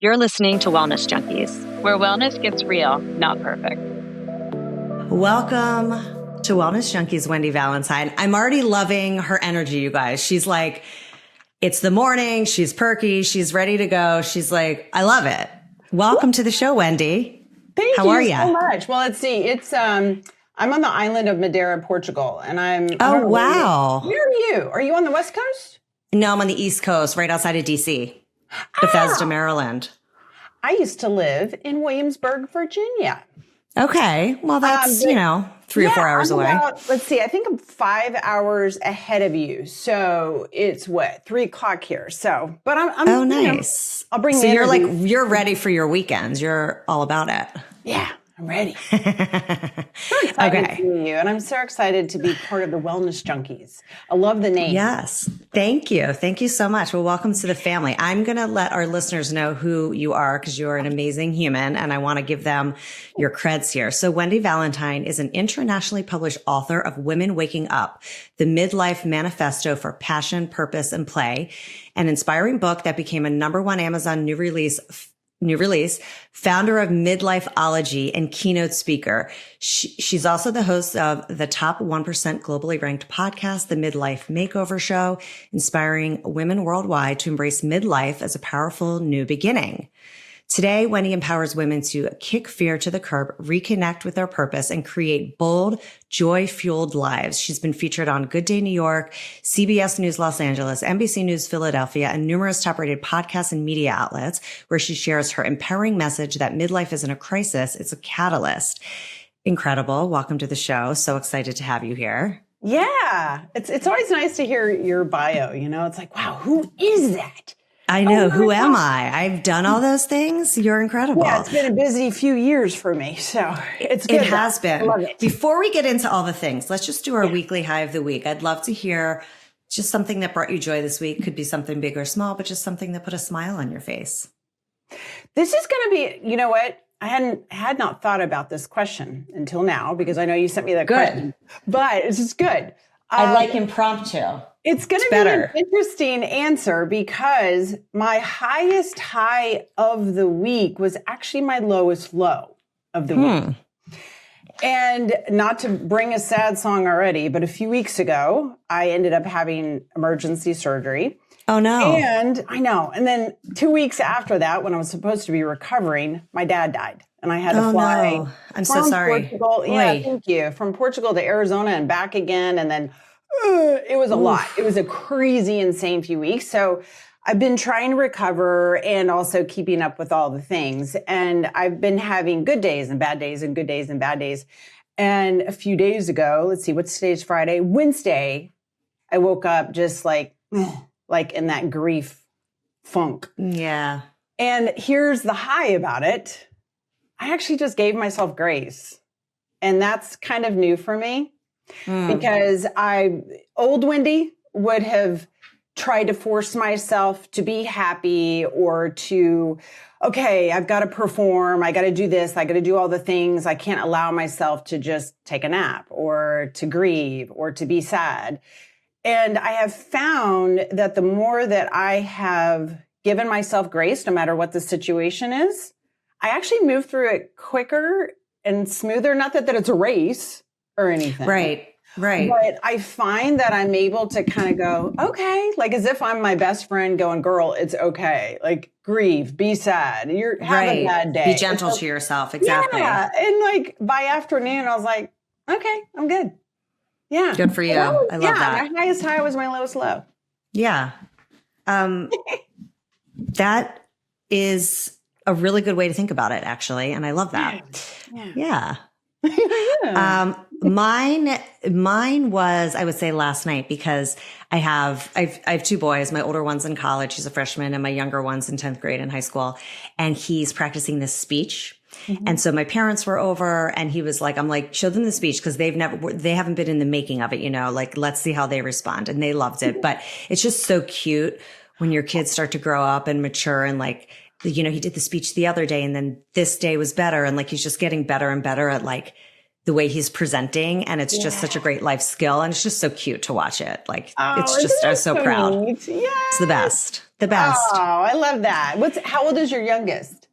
You're listening to Wellness Junkies, where wellness gets real, not perfect. Welcome to Wellness Junkies, Wendy Valentine. I'm already loving her energy, you guys. She's like, it's the morning. She's perky. She's ready to go. She's like, I love it. Welcome to the show, Wendy. How are you so much? Well, let's see. I'm on the island of Madeira, Portugal, and Oh, wow. Where are you? Are you on the West Coast? No, I'm on the East Coast, right outside of DC, Bethesda, Maryland. I used to live in Williamsburg, Virginia. Okay. Well, that's, 3 or 4 hours away. Let's see. I think I'm 5 hours ahead of you. So it's 3 o'clock here. So, but I'm oh, nice. I'll bring. So you're ready for your weekends. You're all about it. Yeah. I'm ready. So excited to meet you. And I'm so excited to be part of the Wellness Junkies. I love the name. Yes. Thank you. Thank you so much. Well, welcome to the family. I'm going to let our listeners know who you are because you're an amazing human and I want to give them your creds here. So Wendy Valentine is an internationally published author of Women Waking Up, the Midlife Manifesto for Passion, Purpose, and Play, an inspiring book that became a #1 Amazon new release, founder of Midlifeology and keynote speaker. She's also the host of the top 1% globally ranked podcast, the Midlife Makeover Show, inspiring women worldwide to embrace midlife as a powerful new beginning. Today, Wendy empowers women to kick fear to the curb, reconnect with their purpose, and create bold, joy-fueled lives. She's been featured on Good Day New York, CBS News Los Angeles, NBC News Philadelphia, and numerous top-rated podcasts and media outlets where she shares her empowering message that midlife isn't a crisis, it's a catalyst. Incredible. Welcome to the show. So excited to have you here. Yeah. It's always nice to hear your bio. It's like, wow, who is that? I know. Who am I? I've done all those things. You're incredible. Yeah, it's been a busy few years for me. So it's good. It has been. I love it. Before we get into all the things, let's just do our weekly high of the week. I'd love to hear just something that brought you joy this week. Could be something big or small, but just something that put a smile on your face. This is going to be, you know what? I had not thought about this question until now because I know you sent me that question. But it's just good. I like impromptu. It's going to be an interesting answer because my highest high of the week was actually my lowest low of the week. And not to bring a sad song already, but a few weeks ago, I ended up having emergency surgery. Oh, no. And I know. And then 2 weeks after that, when I was supposed to be recovering, my dad died. And I had to fly. No. I'm so sorry. Portugal. Yeah, thank you. From Portugal to Arizona and back again. And then it was a lot. It was a crazy, insane few weeks. So I've been trying to recover and also keeping up with all the things. And I've been having good days and bad days and good days and bad days. And a few days ago, let's see, what's today's Friday? Wednesday, I woke up just like in that grief funk. Yeah. And here's the high about it. I actually just gave myself grace. And that's kind of new for me because old Wendy would have tried to force myself to be happy or to, okay, I've got to perform. I got to do this. I got to do all the things. I can't allow myself to just take a nap or to grieve or to be sad. And I have found that the more that I have given myself grace, no matter what the situation is, I actually move through it quicker and smoother. Not that it's a race or anything. Right. But I find that I'm able to kind of go, okay, like as if I'm my best friend going, girl, it's okay. Like grieve, be sad. You're having a bad day. Be gentle to yourself. Exactly. Yeah. And like by afternoon, I was like, okay, I'm good. Yeah. Good for you. I love that. My highest high was my lowest low. Yeah. That is a really good way to think about it, actually. And I love that. Yeah. Mine was, I would say last night because I have 2 boys. My older one's in college. He's a freshman and my younger one's in 10th grade in high school. And he's practicing this speech. And so my parents were over and he was like, I'm like, show them the speech because they haven't been in the making of it, like, let's see how they respond. And they loved it. But it's just so cute when your kids start to grow up and mature and like, he did the speech the other day and then this day was better. And like, he's just getting better and better at like the way he's presenting, and it's just such a great life skill, and it's just so cute to watch it. Like, it's just, I was so proud. Neat? Yes. It's the best. The best. Oh, I love that. How old is your youngest?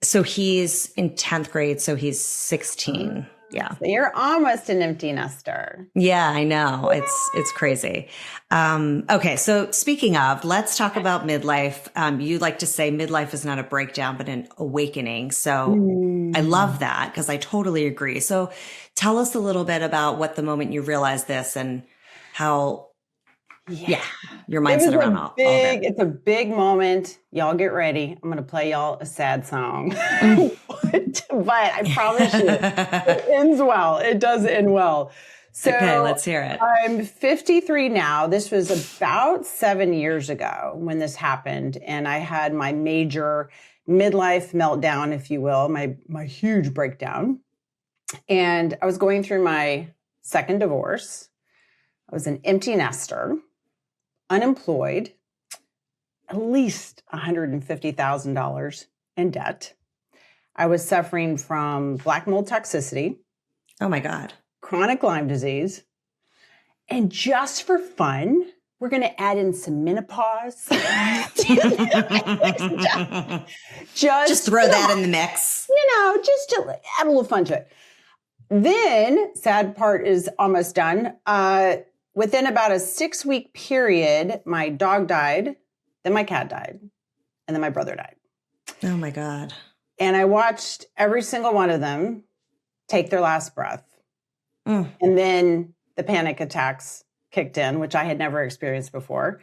So he's in 10th grade. So he's 16. Yeah. So you're almost an empty nester. Yeah, I know. It's crazy. Okay. So speaking of, let's talk about midlife. You like to say midlife is not a breakdown, but an awakening. So I love that because I totally agree. So tell us a little bit about what the moment you realized this and how, your mindset around all of it. It's a big moment. Y'all get ready. I'm going to play y'all a sad song. But I promise you, it ends well. It does end well. So okay, let's hear it. I'm 53 now. This was about 7 years ago when this happened. And I had my major midlife meltdown, if you will, my huge breakdown. And I was going through my second divorce. I was an empty nester, unemployed, at least $150,000 in debt. I was suffering from black mold toxicity. Oh my God. Chronic Lyme disease. And just for fun, we're going to add in some menopause. just throw that in the mix. Just to add a little fun to it. Then, sad part is almost done. Within about a 6-week period, my dog died, then my cat died, and then my brother died. Oh my God. And I watched every single one of them take their last breath. And then the panic attacks kicked in, which I had never experienced before,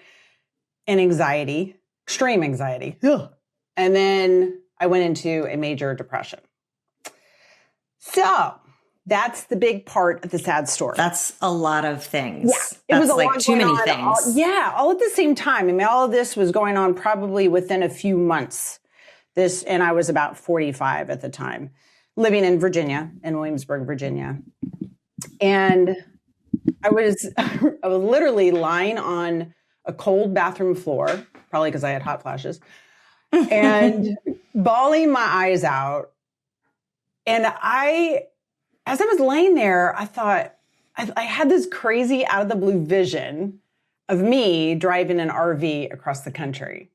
and anxiety, extreme anxiety. And then I went into a major depression. So that's the big part of the sad story. That's a lot of things. Yeah, it was like too many things. All at the same time. I mean, all of this was going on probably within a few months. And I was about 45 at the time, living in Virginia, in Williamsburg, Virginia. And I was literally lying on a cold bathroom floor, probably because I had hot flashes, and bawling my eyes out. And as I was laying there, I thought, I had this crazy out of the blue vision of me driving an RV across the country.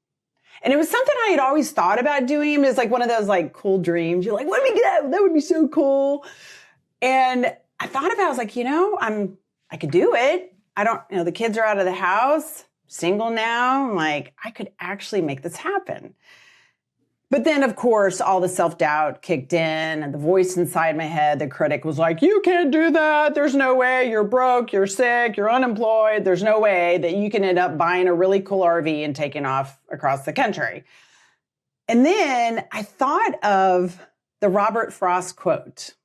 And it was something I had always thought about doing. It was like one of those like cool dreams. You're like, let me get out. That would be so cool. And I thought about it. I was like, I could do it. The kids are out of the house, single now. I'm like, I could actually make this happen. But then, of course, all the self-doubt kicked in and the voice inside my head, the critic was like, you can't do that. There's no way. You're broke. You're sick. You're unemployed. There's no way that you can end up buying a really cool RV and taking off across the country. And then I thought of the Robert Frost quote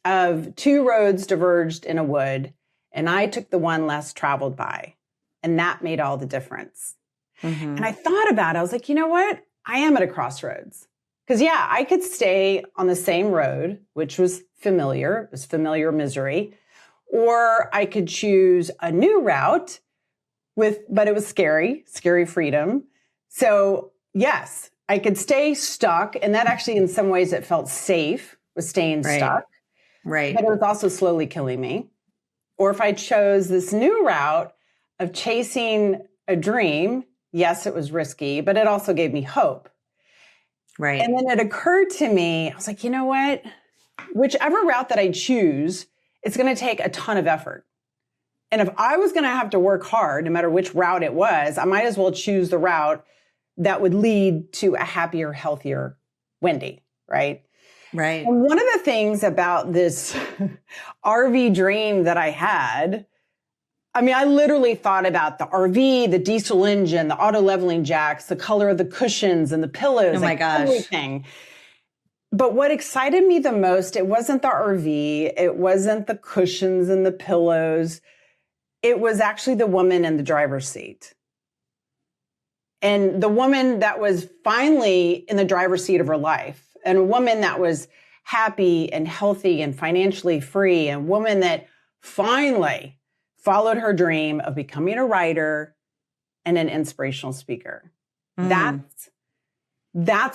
of 2 roads diverged in a wood, and I took the one less traveled by. And that made all the difference. And I thought about it. I was like, you know what? I am at a crossroads. Because I could stay on the same road, which was familiar. It was familiar misery. Or I could choose a new route but it was scary freedom. So yes, I could stay stuck. And that actually, in some ways, it felt safe with staying stuck. Right. But it was also slowly killing me. Or if I chose this new route of chasing a dream, yes, it was risky, but it also gave me hope. Right. And then it occurred to me, I was like, you know what? Whichever route that I choose, it's going to take a ton of effort. And if I was going to have to work hard, no matter which route it was, I might as well choose the route that would lead to a happier, healthier Wendy, right? Right. And one of the things about this RV dream that I had, I literally thought about the RV, the diesel engine, the auto leveling jacks, the color of the cushions and the pillows. Oh my gosh. Everything. But what excited me the most, it wasn't the RV. It wasn't the cushions and the pillows. It was actually the woman in the driver's seat. And the woman that was finally in the driver's seat of her life, and a woman that was happy and healthy and financially free, and a woman that finally followed her dream of becoming a writer and an inspirational speaker. That's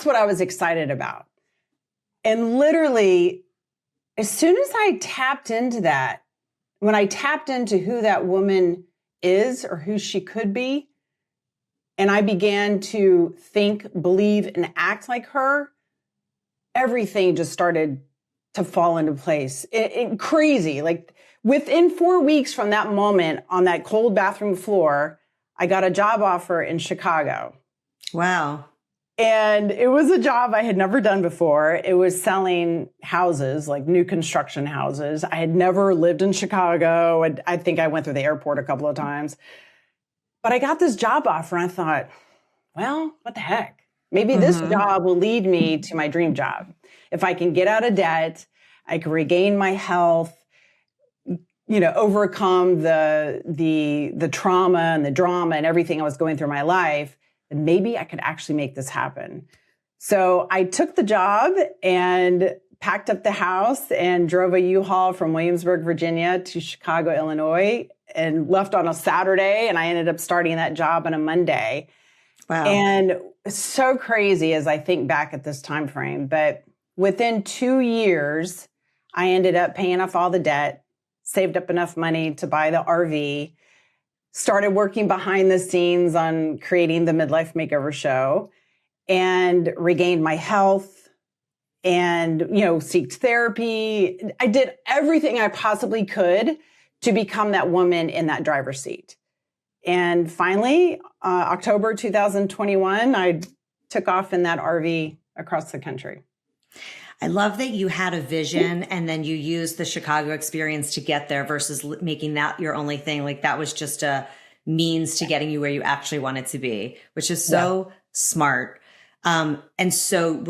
what I was excited about. And literally, as soon as I tapped into that, when I tapped into who that woman is or who she could be, and I began to think, believe, and act like her, everything just started to fall into place. Crazy. Like within 4 weeks from that moment on that cold bathroom floor, I got a job offer in Chicago. Wow. And it was a job I had never done before. It was selling houses, like new construction houses. I had never lived in Chicago. I think I went through the airport a couple of times. But I got this job offer and I thought, well, what the heck? Maybe this job will lead me to my dream job. If I can get out of debt, I can regain my health, overcome the trauma and the drama and everything I was going through in my life, and maybe I could actually make this happen. So I took the job and packed up the house and drove a U-Haul from Williamsburg, Virginia to Chicago, Illinois, and left on a Saturday. And I ended up starting that job on a Monday. Wow. And it's so crazy as I think back at this time frame. But within 2 years, I ended up paying off all the debt, saved up enough money to buy the RV, started working behind the scenes on creating the Midlife Makeover Show, and regained my health and, seeked therapy. I did everything I possibly could to become that woman in that driver's seat. And finally, October 2021, I took off in that RV across the country. I love that you had a vision and then you used the Chicago experience to get there versus making that your only thing. Like that was just a means to getting you where you actually wanted to be, which is so smart. And so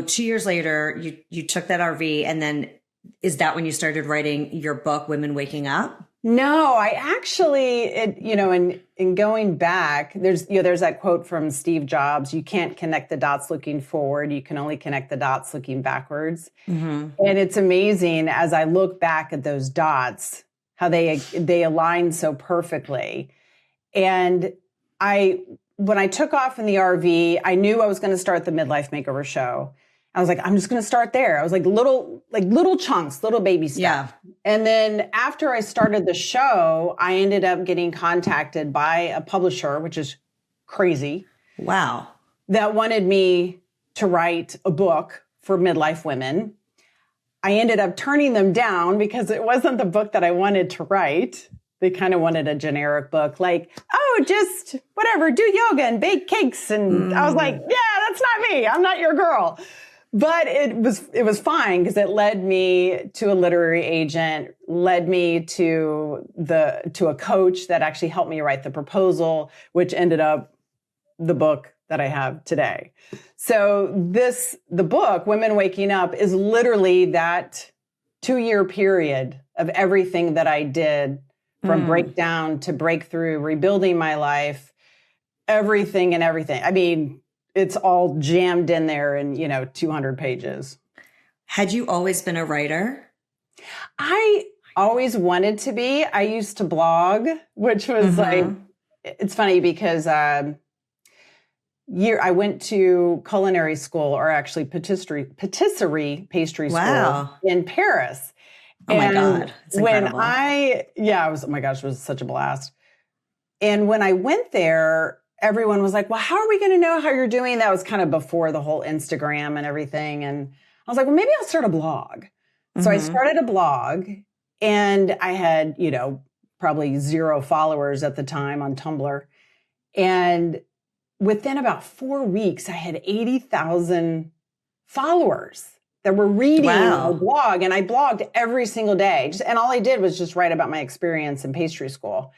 2 years later, you took that RV, and then is that when you started writing your book, Women Waking Up? No, I actually, in going back, there's that quote from Steve Jobs: "You can't connect the dots looking forward. You can only connect the dots looking backwards." And it's amazing as I look back at those dots, how they align so perfectly. And when I took off in the RV, I knew I was going to start the Midlife Makeover Show. I was like, I'm just going to start there. I was like little chunks, little baby stuff. Yeah. And then after I started the show, I ended up getting contacted by a publisher, which is crazy. Wow. That wanted me to write a book for midlife women. I ended up turning them down because it wasn't the book that I wanted to write. They kind of wanted a generic book, like, oh, just whatever, do yoga and bake cakes. And I was like, yeah, that's not me. I'm not your girl. But it was fine because it led me to a literary agent, led me to a coach that actually helped me write the proposal, which ended up the book that I have today. So the book, Women Waking Up, is literally that 2-year period of everything that I did, from breakdown to breakthrough, rebuilding my life, everything and everything. I mean, it's all jammed in there in, 200 pages. Had you always been a writer? I always wanted to be. I used to blog, which was it's funny because I went to culinary school, or actually patisserie pastry school in Paris. Oh my God. It's incredible. It was such a blast. And when I went there, everyone was like, well, how are we going to know how you're doing? That was kind of before the whole Instagram and everything. And I was like, well, maybe I'll start a blog. So I started a blog, and I had, probably 0 followers at the time on Tumblr. And within about 4 weeks, I had 80,000 followers that were reading my blog. And I blogged every single day. And all I did was just write about my experience in pastry school.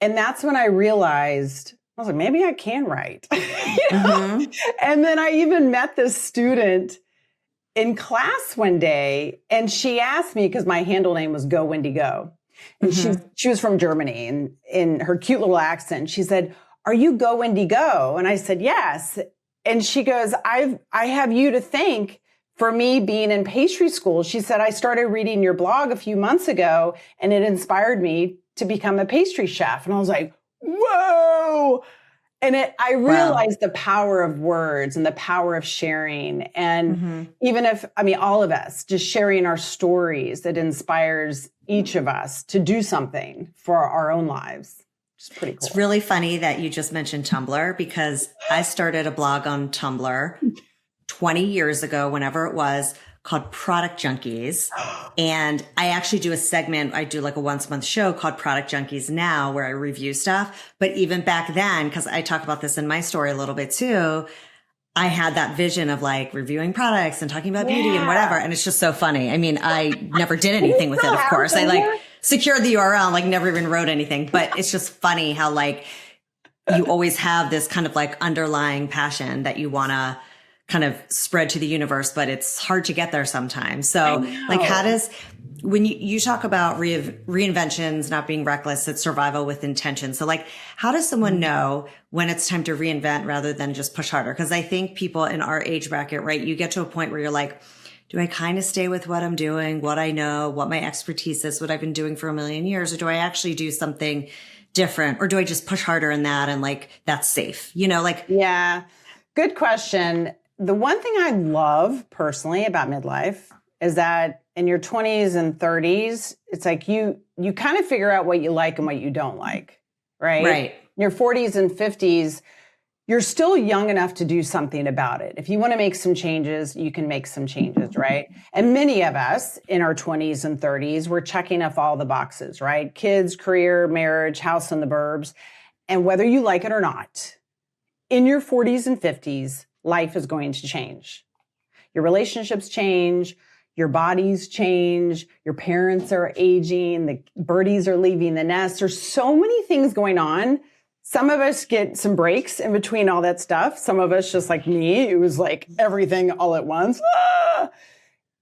And that's when I realized, I was like, maybe I can write. And then I even met this student in class one day, and she asked me, because my handle name was Go Wendy Go. And she was from Germany, and in her cute little accent, she said, are you Go Wendy Go? And I said, yes. And she goes, I have you to thank for me being in pastry school. She said, I started reading your blog a few months ago, and it inspired me to become a pastry chef. And I was like, whoa. And I realized the power of words and the power of sharing. And even if, all of us just sharing our stories, that inspires each of us to do something for our own lives. It's pretty cool. It's really funny that you just mentioned Tumblr, because I started a blog on Tumblr 20 years ago, whenever it was, called Product Junkies. And I actually do a segment. I do like a once a month show called Product Junkies now, where I review stuff. But even back then, because I talk about this in my story a little bit too, I had that vision of like reviewing products and talking about beauty and whatever. And it's just so funny. I mean, I never did anything with it, of course. I like secured the URL, like never even wrote anything. But it's just funny how like you always have this kind of like underlying passion that you want to kind of spread to the universe, but it's hard to get there sometimes. So like how does, when you talk about reinventions, not being reckless, it's survival with intention. So like, how does someone know when it's time to reinvent rather than just push harder? Because I think people in our age bracket, right, you get to a point where you're like, do I kind of stay with what I'm doing, what I know, what my expertise is, what I've been doing for a million years, or do I actually do something different? Or do I just push harder in that and like, that's safe, like? Yeah, good question. The one thing I love personally about midlife is that in your 20s and 30s, it's like you kind of figure out what you like and what you don't like, right? Right. In your 40s and 50s, you're still young enough to do something about it. If you want to make some changes, you can make some changes, right? And many of us in our 20s and 30s, we're checking off all the boxes, right? Kids, career, marriage, house in the burbs. And whether you like it or not, in your 40s and 50s, life is going to change. Your relationships change, your bodies change, your parents are aging, the birdies are leaving the nest. There's so many things going on. Some of us get some breaks in between all that stuff. Some of us, just like me, it was like everything all at once.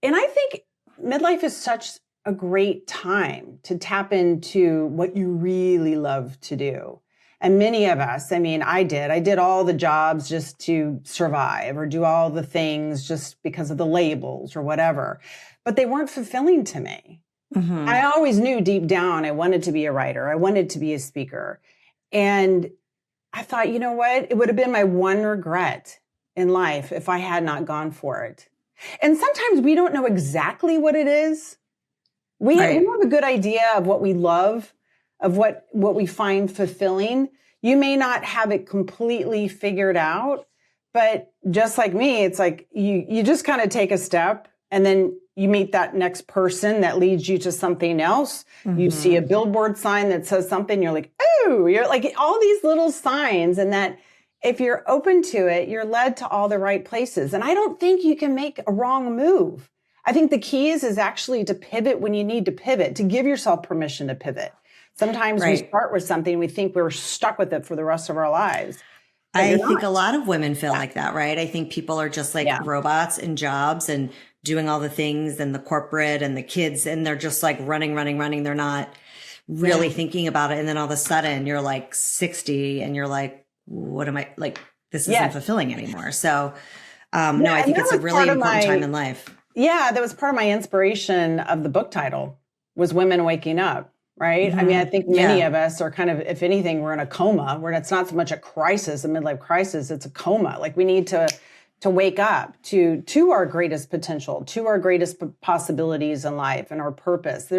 And I think midlife is such a great time to tap into what you really love to do. And many of us, I did all the jobs just to survive or do all the things just because of the labels or whatever, but they weren't fulfilling to me. I always knew deep down I wanted to be a writer. I wanted to be a speaker. And I thought, you know what? It would have been my one regret in life if I had not gone for it. And sometimes we don't know exactly what it is. We have a good idea of what we love, of what we find fulfilling. You may not have it completely figured out, but just like me, it's like you just kind of take a step and then you meet that next person that leads you to something else. You see a billboard sign that says something, you're like, oh, you're like all these little signs, and that if you're open to it, you're led to all the right places. And I don't think you can make a wrong move. I think the key is actually to pivot when you need to pivot, to give yourself permission to pivot. Sometimes we start with something, we think we're stuck with it for the rest of our lives. I think a lot of women feel like that, right? I think people are just like robots in jobs and doing all the things and the corporate and the kids, and they're just like running. They're not really thinking about it. And then all of a sudden you're like 60 and you're like, what am I like? This isn't fulfilling anymore. So, no, I think it's a really important time in life. Yeah. That was part of my inspiration of the book title, was Women Waking Up. Right. I think many of us are kind of, if anything, we're in a coma where it's not so much a crisis, a midlife crisis, it's a coma. Like we need to wake up to our greatest potential, to our greatest possibilities in life and our purpose.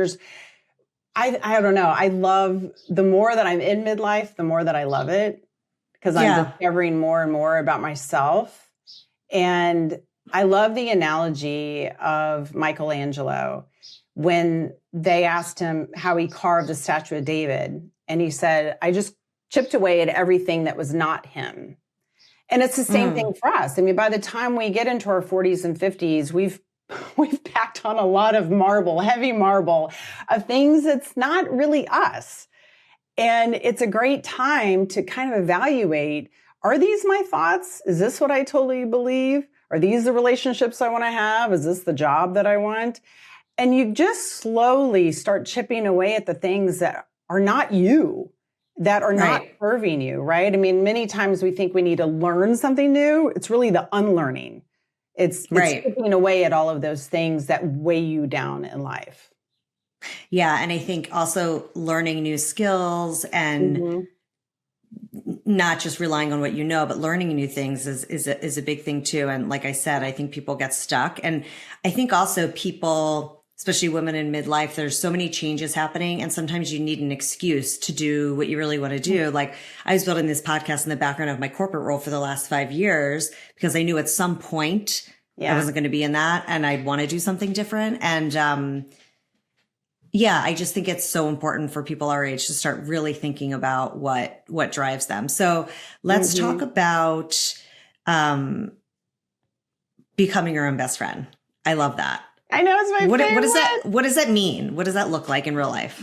I don't know. I love, the more that I'm in midlife, the more that I love it, because I'm discovering more and more about myself. And I love the analogy of Michelangelo when they asked him how he carved the statue of David. And he said, I just chipped away at everything that was not him. And it's the same thing for us. By the time we get into our 40s and 50s, we've packed on a lot of marble, heavy marble of things that's not really us. And it's a great time to kind of evaluate, are these my thoughts? Is this what I totally believe? Are these the relationships I want to have? Is this the job that I want? And you just slowly start chipping away at the things that are not you, that are not serving you, right? Many times we think we need to learn something new. It's really the unlearning. It's chipping away at all of those things that weigh you down in life. Yeah. And I think also learning new skills and not just relying on what you know, but learning new things is a big thing too. And like I said, I think people get stuck. And I think also people, especially women in midlife, there's so many changes happening. And sometimes you need an excuse to do what you really want to do. Like I was building this podcast in the background of my corporate role for the last 5 years because I knew at some point I wasn't going to be in that and I'd want to do something different. And, yeah, I just think it's so important for people our age to start really thinking about what drives them. So let's talk about becoming your own best friend. I love that. I know, it's my favorite. What does that mean? What does that look like in real life?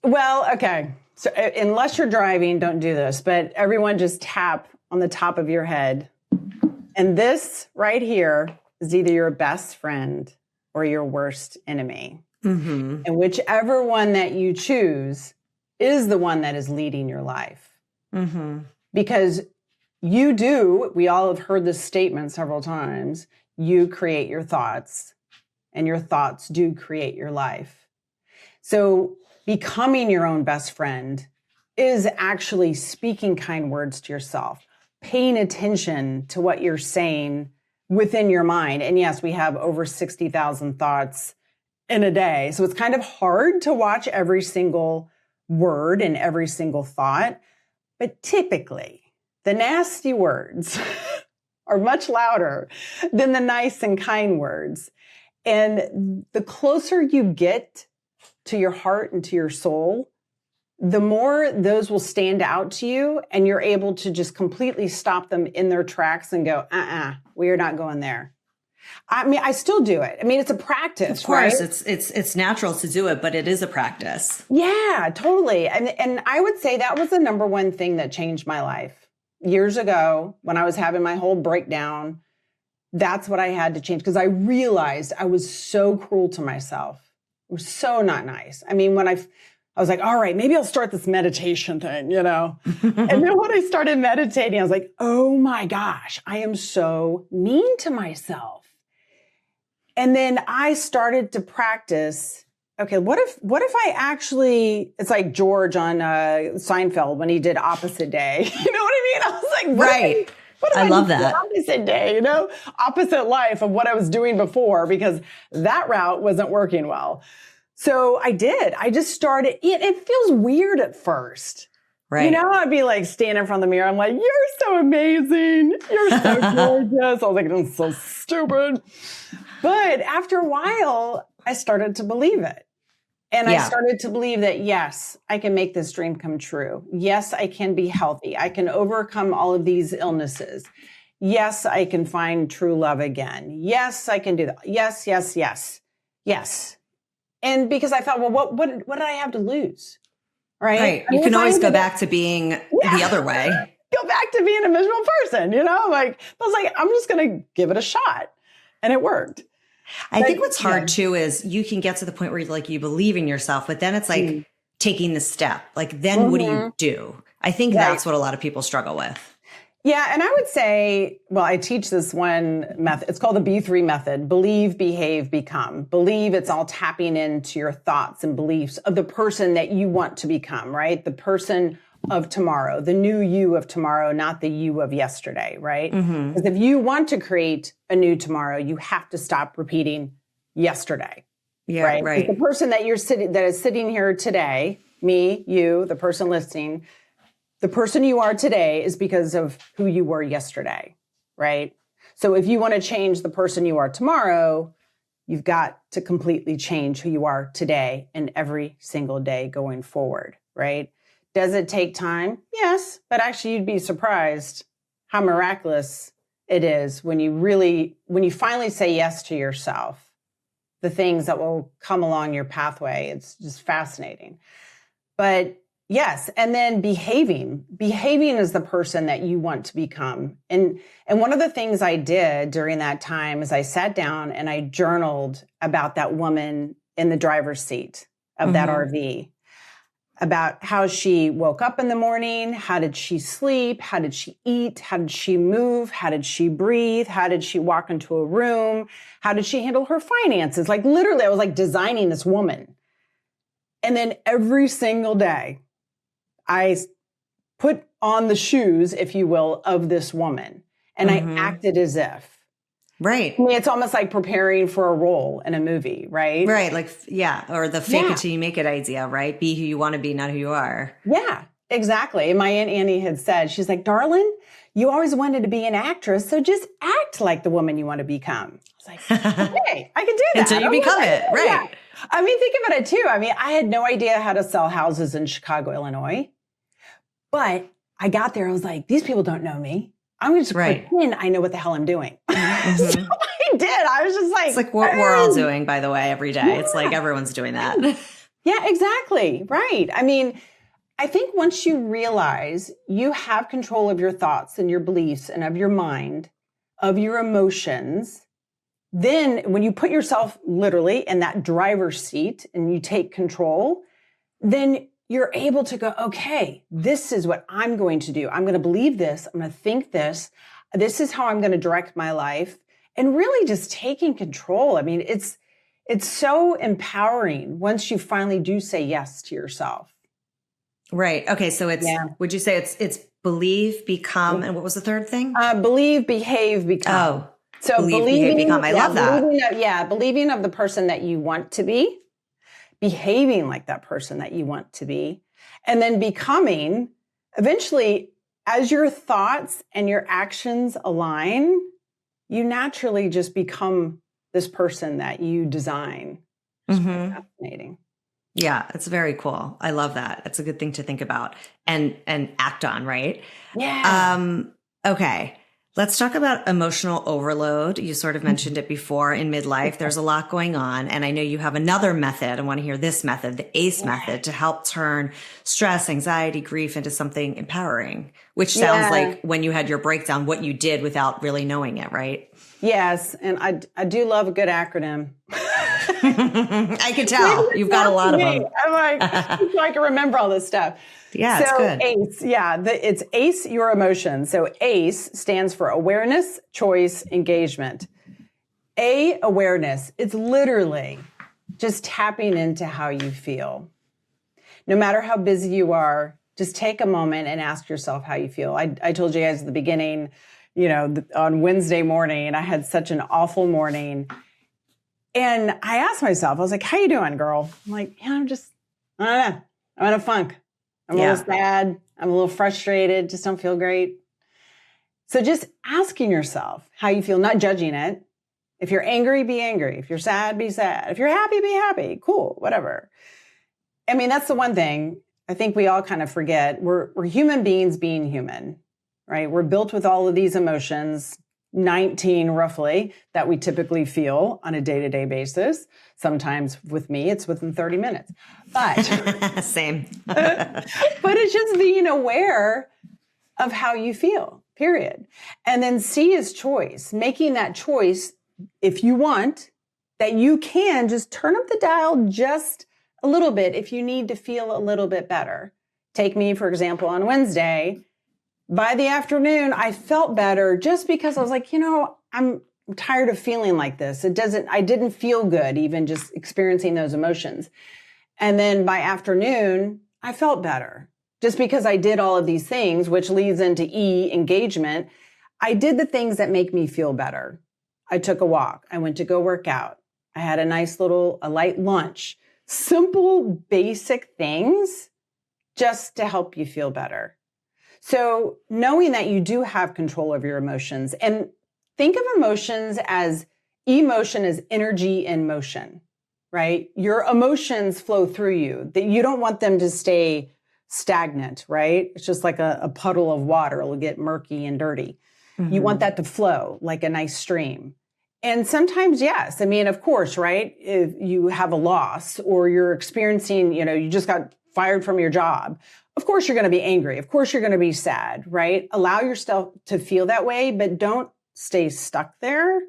Well, okay. So unless you're driving, don't do this, but everyone just tap on the top of your head. And this right here is either your best friend or your worst enemy. Mm-hmm. And whichever one that you choose is the one that is leading your life. Mm-hmm. Because we all have heard this statement several times, you create your thoughts and your thoughts do create your life. So becoming your own best friend is actually speaking kind words to yourself, paying attention to what you're saying within your mind. And yes, we have over 60,000 thoughts in a day. So it's kind of hard to watch every single word and every single thought. But typically, the nasty words are much louder than the nice and kind words. And the closer you get to your heart and to your soul, the more those will stand out to you and you're able to just completely stop them in their tracks and go, we are not going there. I mean, I still do it. I mean, it's a practice. Of course, right? it's natural to do it, but it is a practice. Yeah, totally. And I would say that was the number one thing that changed my life. Years ago, when I was having my whole breakdown, that's what I had to change because I realized I was so cruel to myself. It was so not nice. I mean, when I was like, all right, maybe I'll start this meditation thing, And then when I started meditating, I was like, oh my gosh, I am so mean to myself. And then I started to practice, okay, what if I actually, it's like George on Seinfeld when he did Opposite Day. You know what I mean? I was like, right. I love that. Opposite day, opposite life of what I was doing before because that route wasn't working well. So I did. I just started. It feels weird at first. Right. I'd be like standing in front of the mirror. I'm like, you're so amazing. You're so gorgeous. I was like, I'm so stupid. But after a while, I started to believe it. And I started to believe that, yes, I can make this dream come true. Yes, I can be healthy. I can overcome all of these illnesses. Yes, I can find true love again. Yes, I can do that. Yes, yes, yes, yes. And because I thought, well, what did I have to lose? Right. You can always go back to being the other way. Go back to being a miserable person, I was like, I'm just going to give it a shot. And it worked. I think what's hard too is you can get to the point where you believe in yourself, but then it's like taking the step. Like, then what do you do? I think that's what a lot of people struggle with. Yeah. And I would say, well, I teach this one method. It's called the B3 method. Believe, behave, become. Believe, it's all tapping into your thoughts and beliefs of the person that you want to become, right? The person of tomorrow, the new you of tomorrow, not the you of yesterday, right? Because if you want to create a new tomorrow, you have to stop repeating yesterday. Yeah, right. The person that is sitting here today, me, you, the person listening, the person you are today is because of who you were yesterday, right? So if you want to change the person you are tomorrow, you've got to completely change who you are today and every single day going forward, right? Does it take time? Yes, but actually you'd be surprised how miraculous it is when you finally say yes to yourself, the things that will come along your pathway. It's just fascinating. But yes, and then behaving is the person that you want to become. And one of the things I did during that time is I sat down and I journaled about that woman in the driver's seat of that RV. About how she woke up in the morning, how did she sleep, how did she eat, how did she move, how did she breathe, how did she walk into a room, how did she handle her finances? Like literally, I was like designing this woman. And then every single day, I put on the shoes, if you will, of this woman. And I acted as if. Right. I mean, it's almost like preparing for a role in a movie, right? Right. Like, yeah. Or the fake it till you make it idea, right? Be who you want to be, not who you are. Yeah, exactly. And my Aunt Annie had said, she's like, darling, you always wanted to be an actress, so just act like the woman you want to become. I was like, okay, I can do that. Until you become it, right. Yeah. I mean, think about it too. I mean, I had no idea how to sell houses in Chicago, Illinois. But I got there, I was like, these people don't know me. I'm going to pretend I know what the hell I'm doing. So I did. I was just like. It's like what we're all doing, by the way, every day. Yeah. It's like everyone's doing that. Yeah, exactly. Right. I mean, I think once you realize you have control of your thoughts and your beliefs and of your mind, of your emotions, then when you put yourself literally in that driver's seat and you take control, then you're able to go, okay, this is what I'm going to do. I'm going to believe this. I'm going to think this. This is how I'm going to direct my life. And really just taking control. I mean, it's so empowering once you finally do say yes to yourself. Right. Okay. So it's, would you say it's believe, become, and what was the third thing? Believe, behave, become. Oh, so believe, behave, become. I love that. Believing of the person that you want to be, behaving like that person that you want to be, and then becoming, eventually, as your thoughts and your actions align, you naturally just become this person that you design. It's fascinating. Yeah, it's very cool. I love that. It's a good thing to think about and act on, right? Yeah. Okay. Let's talk about emotional overload. You sort of mentioned it before in midlife. There's a lot going on. And I know you have another method. I want to hear this method, the ACE method, to help turn stress, anxiety, grief into something empowering, which sounds like when you had your breakdown, what you did without really knowing it, right? Yes. And I do love a good acronym. I can tell. You've got a lot of them. I'm like, so I can remember all this stuff. Yeah, so it's good. ACE, it's ACE your emotions. So ACE stands for awareness, choice, engagement. Awareness, it's literally just tapping into how you feel. No matter how busy you are, just take a moment and ask yourself how you feel. I told you guys at the beginning, on Wednesday morning, I had such an awful morning. And I asked myself, I was like, how you doing, girl? I'm like, I don't know. I'm in a funk. I'm a little sad. I'm a little frustrated. Just don't feel great. So just asking yourself how you feel, not judging it. If you're angry, be angry. If you're sad, be sad. If you're happy, be happy. Cool, whatever. I mean, that's the one thing I think we all kind of forget. We're human beings being human, right? We're built with all of these emotions, 19 roughly, that we typically feel on a day-to-day basis. Sometimes with me, it's within 30 minutes. But same. But it's just being aware of how you feel, period. And then C is choice, making that choice, if you want, that you can just turn up the dial just a little bit if you need to feel a little bit better. Take me, for example, on Wednesday. By the afternoon, I felt better just because I was like, I'm tired of feeling like this. I didn't feel good even just experiencing those emotions. And then by afternoon, I felt better just because I did all of these things, which leads into E, engagement. I did the things that make me feel better. I took a walk. I went to go work out. I had a light lunch. Simple, basic things just to help you feel better. So knowing that you do have control of your emotions, and think of emotion as energy in motion, right? Your emotions flow through you, that you don't want them to stay stagnant, right? It's just like a puddle of water. It'll get murky and dirty. Mm-hmm. You want that to flow like a nice stream. And sometimes, yes. I mean, of course, right? If you have a loss or you're experiencing, you just got fired from your job, of course you're going to be angry. Of course you're going to be sad, right? Allow yourself to feel that way, but don't stay stuck there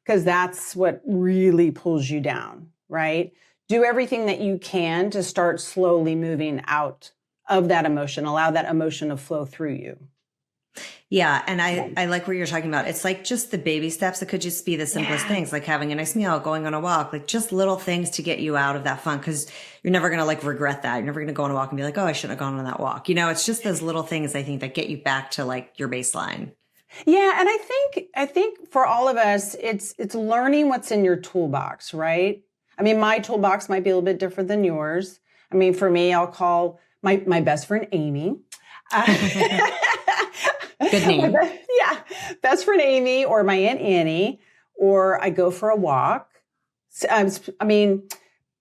because that's what really pulls you down, right? Do everything that you can to start slowly moving out of that emotion. Allow that emotion to flow through you. Yeah. And I like what you're talking about. It's like just the baby steps. It could just be the simplest things, like having a nice meal, going on a walk, like just little things to get you out of that funk. Cause you're never going to like regret that. You're never going to go on a walk and be like, oh, I shouldn't have gone on that walk. It's just those little things I think that get you back to like your baseline. Yeah. And I think for all of us, it's learning what's in your toolbox, right? I mean, my toolbox might be a little bit different than yours. I mean, for me, I'll call my best friend, Amy. Good name. Yeah. Best friend Amy or my Aunt Annie, or I go for a walk. I mean,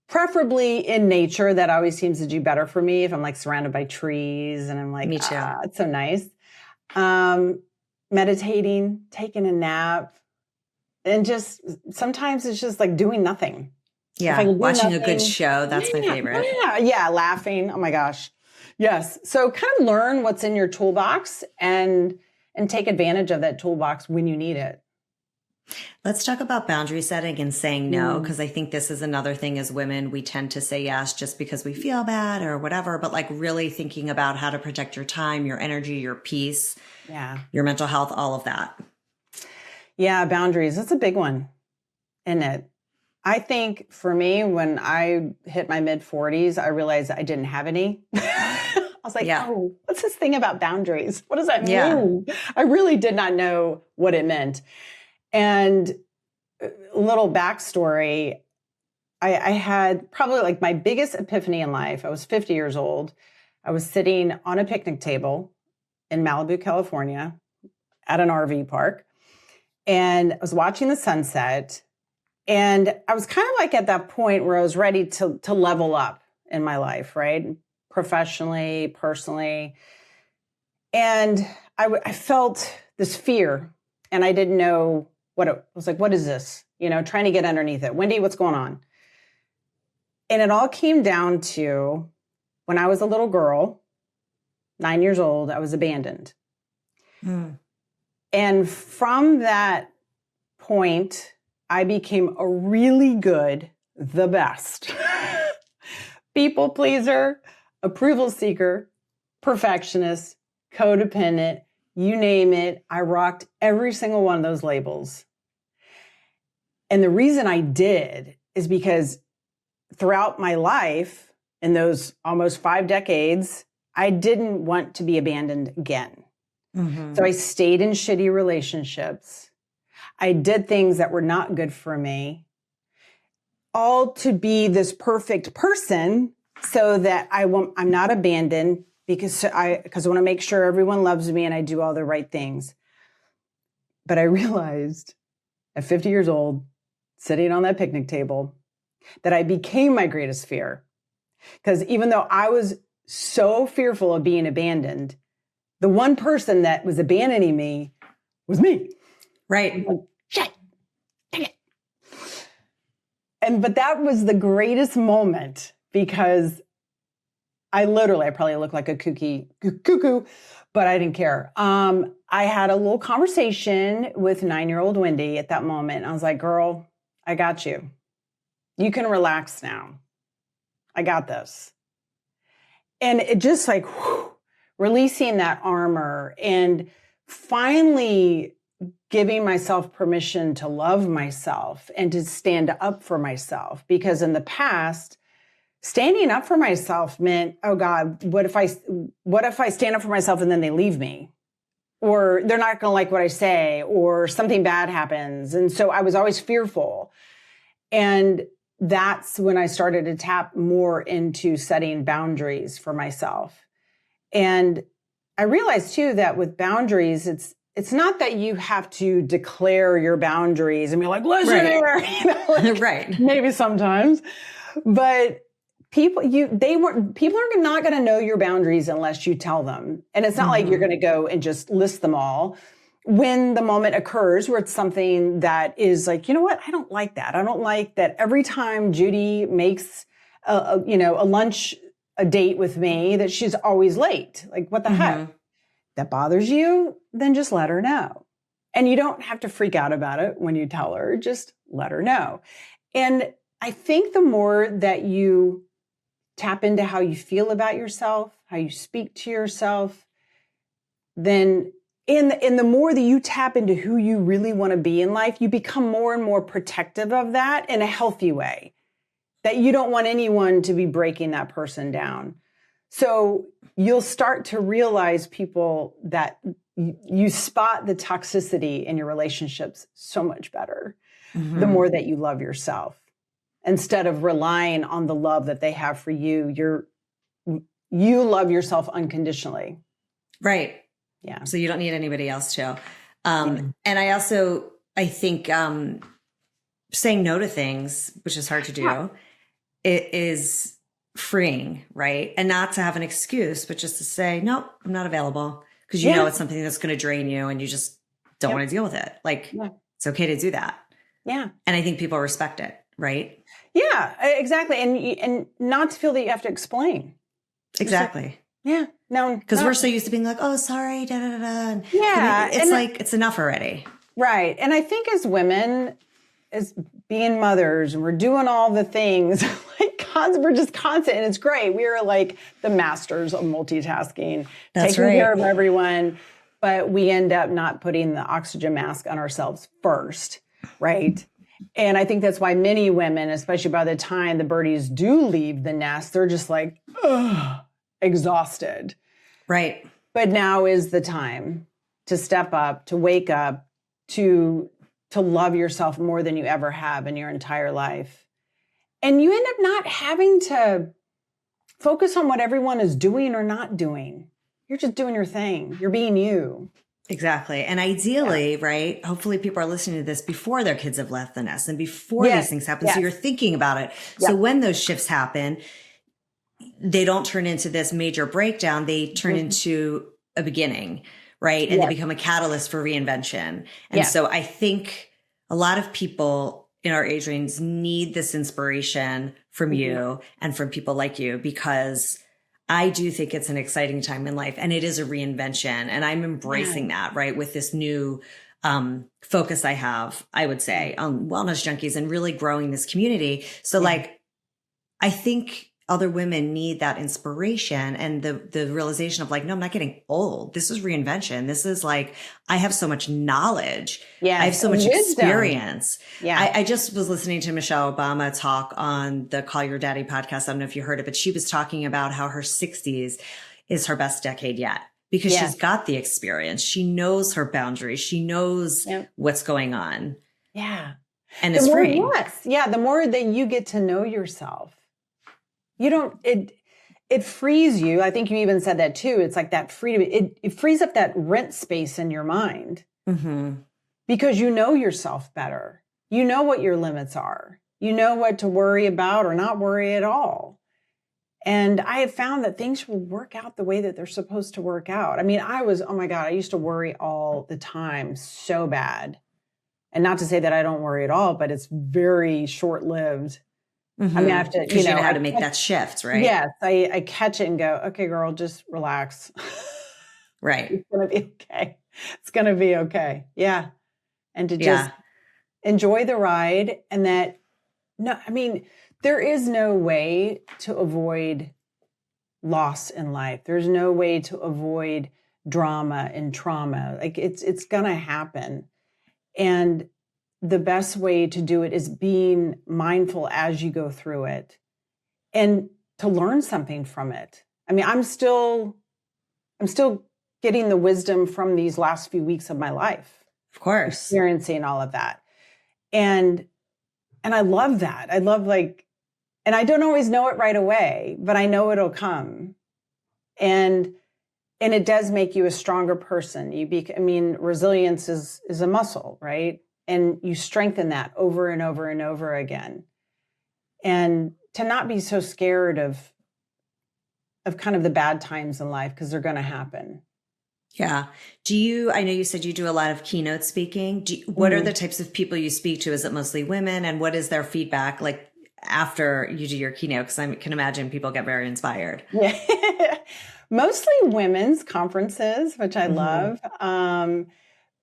preferably in nature. That always seems to do better for me if I'm like surrounded by trees and I'm like, me too. It's so nice. Meditating, taking a nap, and just sometimes it's just like doing nothing. Yeah. Watching a good show. That's my favorite. Yeah. Laughing. Oh my gosh. Yes. So kind of learn what's in your toolbox and take advantage of that toolbox when you need it. Let's talk about boundary setting and saying no, because I think this is another thing as women, we tend to say yes just because we feel bad or whatever, but like really thinking about how to protect your time, your energy, your peace, your mental health, all of that. Yeah, boundaries. That's a big one, isn't it? I think for me, when I hit my mid-40s, I realized I didn't have any. I was like, oh, what's this thing about boundaries? What does that mean? I really did not know what it meant. And a little backstory, I had probably like my biggest epiphany in life. I was 50 years old. I was sitting on a picnic table in Malibu, California at an RV park. And I was watching the sunset. And I was kind of like at that point where I was ready to level up in my life, right? Professionally, personally. And I felt this fear and I didn't know what it was like. What is this? Trying to get underneath it. Wendy, what's going on? And it all came down to when I was a little girl, 9 years old, I was abandoned. And from that point, I became a really good, the best people pleaser, approval seeker, perfectionist, codependent, you name it. I rocked every single one of those labels. And the reason I did is because throughout my life, in those almost 5 decades, I didn't want to be abandoned again. So I stayed in shitty relationships. I did things that were not good for me, all to be this perfect person so that I'm not abandoned because I want to make sure everyone loves me and I do all the right things. But I realized at 50 years old, sitting on that picnic table, that I became my greatest fear. Because even though I was so fearful of being abandoned, the one person that was abandoning me was me. Right. Like, shit. Dang it. But that was the greatest moment because I probably look like a cuckoo, but I didn't care. I had a little conversation with 9-year-old Wendy at that moment. I was like, girl, I got you. You can relax now. I got this. And it just like releasing that armor and finally giving myself permission to love myself and to stand up for myself. Because in the past, standing up for myself meant, oh God, what if I stand up for myself and then they leave me? Or they're not going to like what I say, or something bad happens. And so I was always fearful. And that's when I started to tap more into setting boundaries for myself. And I realized too that with boundaries, it's not that you have to declare your boundaries and be like, listen here, right. Maybe sometimes, but people are not going to know your boundaries unless you tell them. And it's not like you're going to go and just list them all. When the moment occurs where it's something that is like, you know what? I don't like that. I don't like that every time Judy makes a lunch, a date with me, that she's always late. Like, what the heck? That bothers you? Then just let her know. And you don't have to freak out about it when you tell her, just let her know. And I think the more that you tap into how you feel about yourself, how you speak to yourself, then And the more that you tap into who you really want to be in life, you become more and more protective of that in a healthy way, that you don't want anyone to be breaking that person down. So you'll start to realize people that you spot the toxicity in your relationships so much better, the more that you love yourself. Instead of relying on the love that they have for you, you love yourself unconditionally. Right. Yeah. So you don't need anybody else to. And I think saying no to things, which is hard to do, it is freeing, right? And not to have an excuse, but just to say, no, I'm not available. Because you know it's something that's going to drain you and you just don't want to deal with it. Like, it's okay to do that. Yeah. And I think people respect it, right? Yeah, exactly. And not to feel that you have to explain. Exactly. Yeah. No. Because we're so used to being like, oh, sorry, da da da da. Yeah. It's like, it's enough already. Right. And I think as women, as being mothers, and we're doing all the things, like we're just constant, and it's great. We are like the masters of multitasking, taking care of everyone, but we end up not putting the oxygen mask on ourselves first, right? And I think that's why many women, especially by the time the birdies do leave the nest, they're just like, ugh, exhausted. Right. But now is the time to step up, to wake up, to love yourself more than you ever have in your entire life. And you end up not having to focus on what everyone is doing or not doing. You're just doing your thing. You're being you. Exactly. And ideally, right, hopefully people are listening to this before their kids have left the nest and before these things happen. So you're thinking about it. So when those shifts happen, they don't turn into this major breakdown. They turn into a beginning, right? And they become a catalyst for reinvention. And so I think a lot of people in our age range need this inspiration from you and from people like you, because I do think it's an exciting time in life and it is a reinvention. And I'm embracing that, right? With this new focus I have, I would say, on Wellness Junkies and really growing this community. So like, I think other women need that inspiration and the realization of like, no, I'm not getting old. This is reinvention. This is like, I have so much knowledge. Yeah, I have so much experience. Yeah. I just was listening to Michelle Obama talk on the Call Your Daddy podcast. I don't know if you heard it, but she was talking about how her 60s is her best decade yet because she's got the experience. She knows her boundaries. She knows what's going on. Yeah. And it's free. Yeah. The more that you get to know yourself, it frees you. I think you even said that too. It's like that freedom. It frees up that rent space in your mind because you know yourself better. You know what your limits are. You know what to worry about or not worry at all. And I have found that things will work out the way that they're supposed to work out. I mean, oh my God, I used to worry all the time so bad. And not to say that I don't worry at all, but it's very short-lived. I mean, I have to, you know how to make that shift, right? Yes. I catch it and go, okay, girl, just relax. Right. It's going to be okay. It's going to be okay. Yeah. And to just enjoy the ride and that, no, I mean, there is no way to avoid loss in life. There's no way to avoid drama and trauma. Like it's going to happen. And the best way to do it is being mindful as you go through it and to learn something from it. I mean, I'm still getting the wisdom from these last few weeks of my life. Of course. Experiencing all of that. And I love that. I love and I don't always know it right away, but I know it'll come. And it does make you a stronger person. Resilience is a muscle, right? And you strengthen that over and over and over again. And to not be so scared of kind of the bad times in life, because they're going to happen. Yeah. I know you said you do a lot of keynote speaking. What are the types of people you speak to? Is it mostly women? And what is their feedback like after you do your keynote? Because I can imagine people get very inspired. Yeah. Mostly women's conferences, which I love.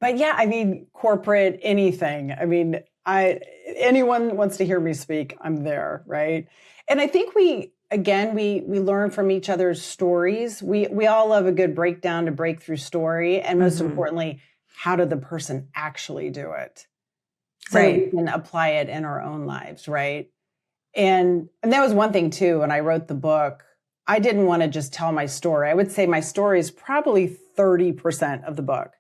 But yeah, I mean, corporate, anything. I mean, anyone wants to hear me speak, I'm there, right? And I think again, we learn from each other's stories. We all love a good breakdown to breakthrough story. And most importantly, how did the person actually do it? So that we can apply it in our own lives, right? And that was one thing too, when I wrote the book, I didn't want to just tell my story. I would say my story is probably 30% of the book.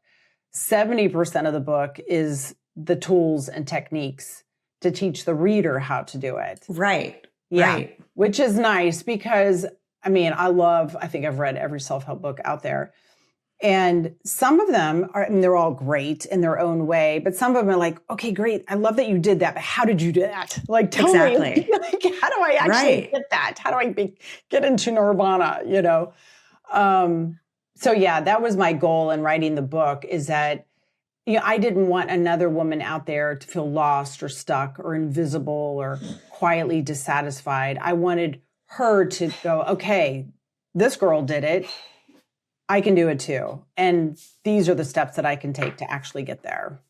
70% of the book is the tools and techniques to teach the reader how to do it. Right. Yeah. Right. Which is nice because, I mean, I think I've read every self-help book out there. And some of them are, I mean, they're all great in their own way, but some of them are like, okay, great. I love that you did that, but how did you do that? Like, tell me, like, how do I actually get that? How do I get into nirvana, you know? So yeah, that was my goal in writing the book, is that, you know, I didn't want another woman out there to feel lost or stuck or invisible or quietly dissatisfied. I wanted her to go, okay, this girl did it. I can do it too. And these are the steps that I can take to actually get there.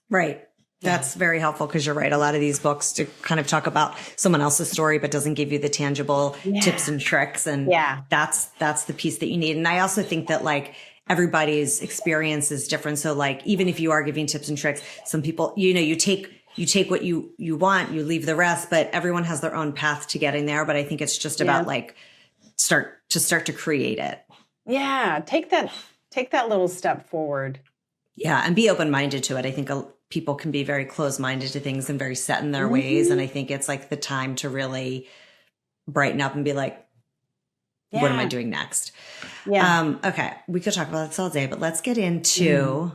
Right. That's very helpful, because you're right. A lot of these books to kind of talk about someone else's story, but doesn't give you the tangible tips and tricks. And that's the piece that you need. And I also think that like everybody's experience is different. So like, even if you are giving tips and tricks, some people, you know, you take what you want, you leave the rest, but everyone has their own path to getting there. But I think it's just about like, start to create it. Yeah. Take that little step forward. Yeah. And be open-minded to it. I think people can be very closed-minded to things and very set in their ways. And I think it's like the time to really brighten up and be like, what am I doing next? Yeah. Okay. We could talk about this all day, but let's get into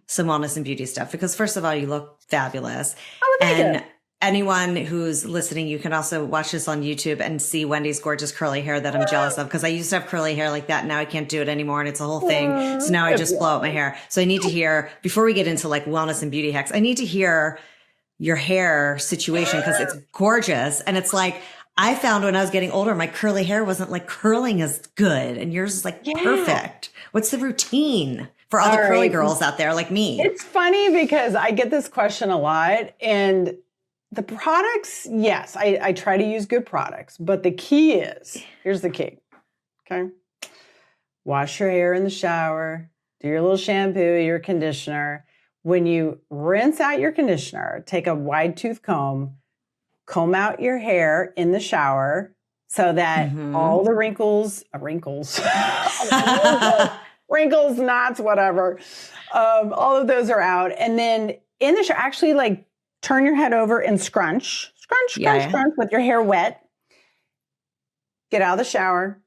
some wellness and beauty stuff, because first of all, you look fabulous. Oh, thank you. Anyone who's listening, you can also watch this on YouTube and see Wendy's gorgeous curly hair that I'm jealous of, because I used to have curly hair like that. Now I can't do it anymore, and it's a whole thing. So now I just blow out my hair. So I need to hear, before we get into like wellness and beauty hacks, I need to hear your hair situation, because it's gorgeous. And it's like, I found when I was getting older, my curly hair wasn't like curling as good, and yours is like perfect. What's the routine for all the curly girls out there like me? It's funny because I get this question a lot, and the products, yes, I try to use good products, but the key is, here's the key, okay? Wash your hair in the shower, do your little shampoo, your conditioner. When you rinse out your conditioner, take a wide tooth comb out your hair in the shower so that all the wrinkles, knots, whatever, all of those are out. And then in the shower, actually like, turn your head over and scrunch with your hair wet. Get out of the shower,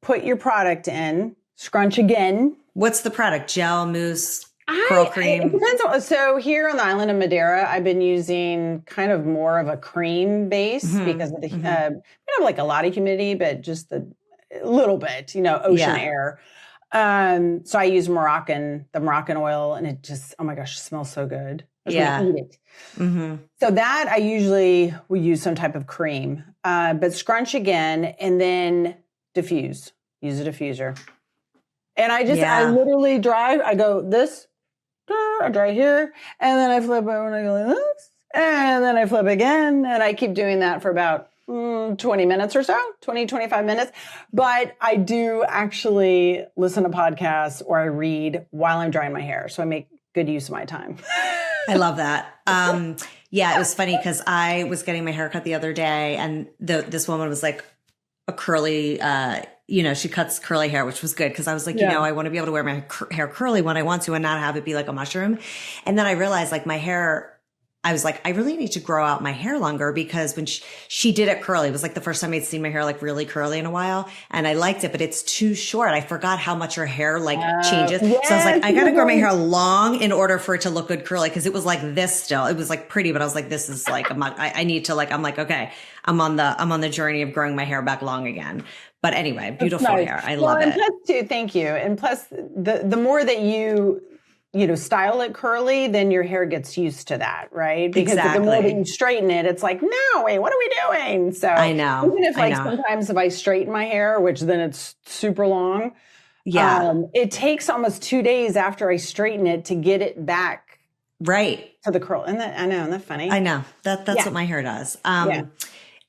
put your product in, scrunch again. What's the product? Gel, mousse, curl cream? It depends. So here on the island of Madeira, I've been using kind of more of a cream base because of the, we don't have like a lot of humidity, but just a little bit, you know, ocean air. So I use the Moroccan oil, and it just, oh my gosh, it smells so good. I eat it. So that I usually will use some type of cream, but scrunch again and then diffuse. Use a diffuser. And I literally dry. I go this, I dry here, and then I flip over and I go like this, and then I flip again, and I keep doing that for about 20 minutes or so, 20, 25 minutes. But I do actually listen to podcasts or I read while I'm drying my hair. So I make good use of my time. I love that. It was funny because I was getting my hair cut the other day, and this woman was like a curly, she cuts curly hair, which was good because I was like, I want to be able to wear my hair curly when I want to and not have it be like a mushroom. And then I realized like my hair, I was like, I really need to grow out my hair longer, because when she did it curly, it was like the first time I'd seen my hair like really curly in a while, and I liked it, but it's too short. I forgot how much her hair like changes. Yes, so I was like, I got to grow my hair long in order for it to look good curly, because it was like this still. It was like pretty, but I was like, this is like, I need to like, I'm like, okay, I'm on the journey of growing my hair back long again. But anyway, beautiful hair. I love it. Plus too, thank you. And plus the more that you style it curly, then your hair gets used to that, right? Because the more that you straighten it, it's like, no, wait, what are we doing? So I know. Even if sometimes if I straighten my hair, which then it's super long, it takes almost 2 days after I straighten it to get it back to the curl. I know, isn't that funny? I know. That's what my hair does.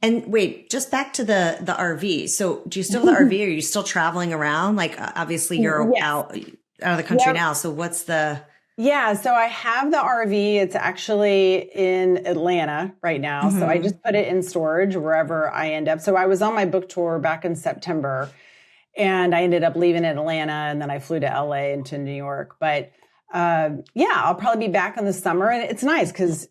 And wait, just back to the RV. So do you still have the RV? Are you still traveling around? Like obviously you're out of the country now. So what's the... Yeah, so I have the RV. It's actually in Atlanta right now. So I just put it in storage wherever I end up. So I was on my book tour back in September and I ended up leaving Atlanta and then I flew to LA and to New York. But I'll probably be back in the summer. And it's nice because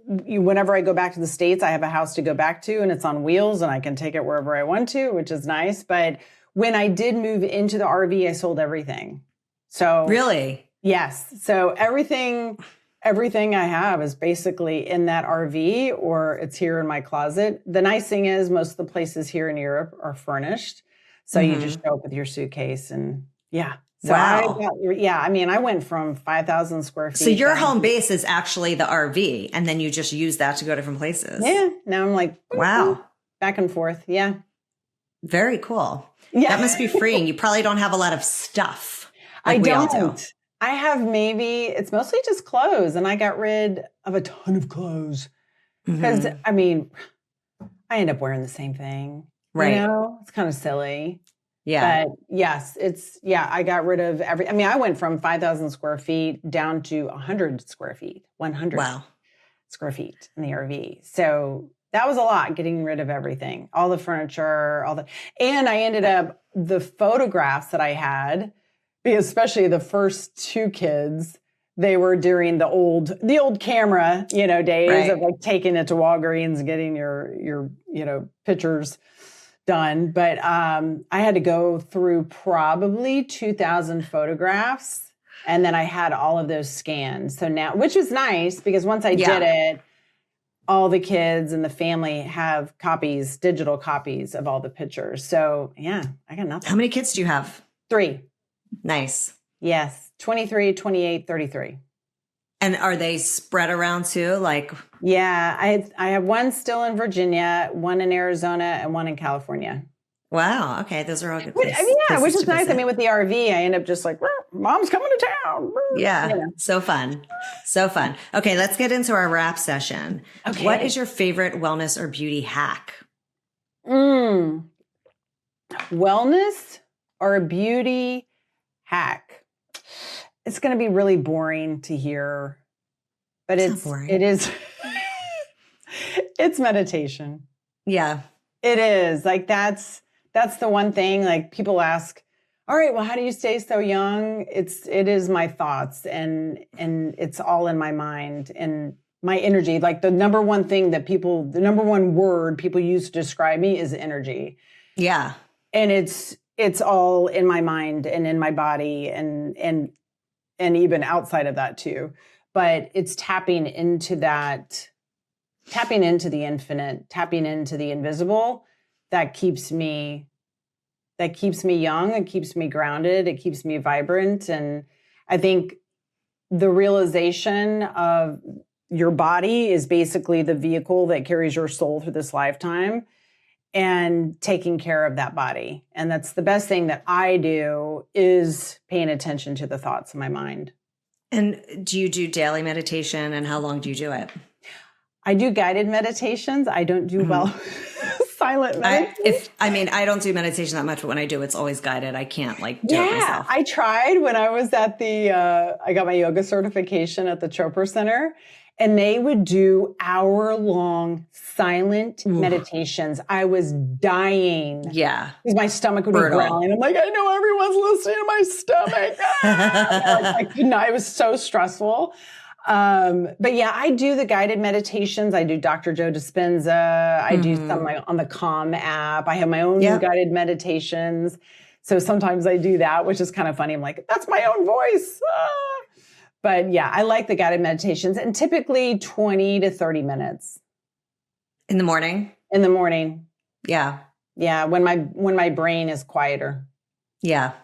whenever I go back to the States, I have a house to go back to and it's on wheels and I can take it wherever I want to, which is nice. But when I did move into the RV, I sold everything. So really? Yes. So everything I have is basically in that RV or it's here in my closet. The nice thing is most of the places here in Europe are furnished. So you just show up with your suitcase and So wow. I went from 5,000 square feet. So your home base is actually the RV and then you just use that to go different places. Yeah. Now I'm like, wow. Back and forth. Yeah. Very cool. Yeah. That must be freeing. You probably don't have a lot of stuff. I don't. I have it's mostly just clothes and I got rid of a ton of clothes because I end up wearing the same thing. Right. You know, it's kind of silly. Yeah. But yes, I got rid of I went from 5,000 square feet down to 100 square feet, 100 square feet in the RV. So that was a lot, getting rid of everything, all the furniture, and I ended up the photographs that I had, especially the first two kids, they were during the old camera, days of like taking it to Walgreens and getting your pictures done. But I had to go through probably 2,000 photographs and then I had all of those scanned. So now, which is nice because once I did it, all the kids and the family have digital copies of all the pictures. So I got nothing. How many kids do you have? 3. Nice. Yes. 23, 28, 33. And are they spread around too? Like, yeah, I have one still in Virginia, one in Arizona, and one in California. Wow. Okay. Those are all good places. Which is nice. Visit. With the RV, I end up just like, mom's coming to town. Yeah. So fun. So fun. Okay. Let's get into our wrap session. Okay. What is your favorite wellness or beauty hack? Wellness or a beauty hack. It's going to be really boring to hear, but it is, it's meditation. Yeah, it is. Like, that's the one thing, like people ask, all right, well, how do you stay so young? It is my thoughts and it's all in my mind and my energy. Like the number one word people use to describe me is energy. Yeah. And it's all in my mind and in my body and even outside of that too. But it's tapping into the infinite, tapping into the invisible that keeps me young, it keeps me grounded, it keeps me vibrant. And I think the realization of your body is basically the vehicle that carries your soul through this lifetime. And taking care of that body. And that's the best thing that I do is paying attention to the thoughts in my mind. And do you do daily meditation and how long do you do it? I do guided meditations. I don't do silent meditation. I don't do meditation that much, but when I do, it's always guided. I can't do it myself. I tried when I was at I got my yoga certification at the Chopra Center. And they would do hour-long silent meditations. I was dying. Yeah. Because my stomach would be growling. I'm like, I know everyone's listening to my stomach. I could not. It was so stressful. But yeah, I do the guided meditations. I do Dr. Joe Dispenza. I do some on the Calm app. I have my own guided meditations. So sometimes I do that, which is kind of funny. I'm like, that's my own voice. But yeah, I like the guided meditations and typically 20 to 30 minutes. In the morning? In the morning. Yeah. Yeah. When my brain is quieter. Yeah.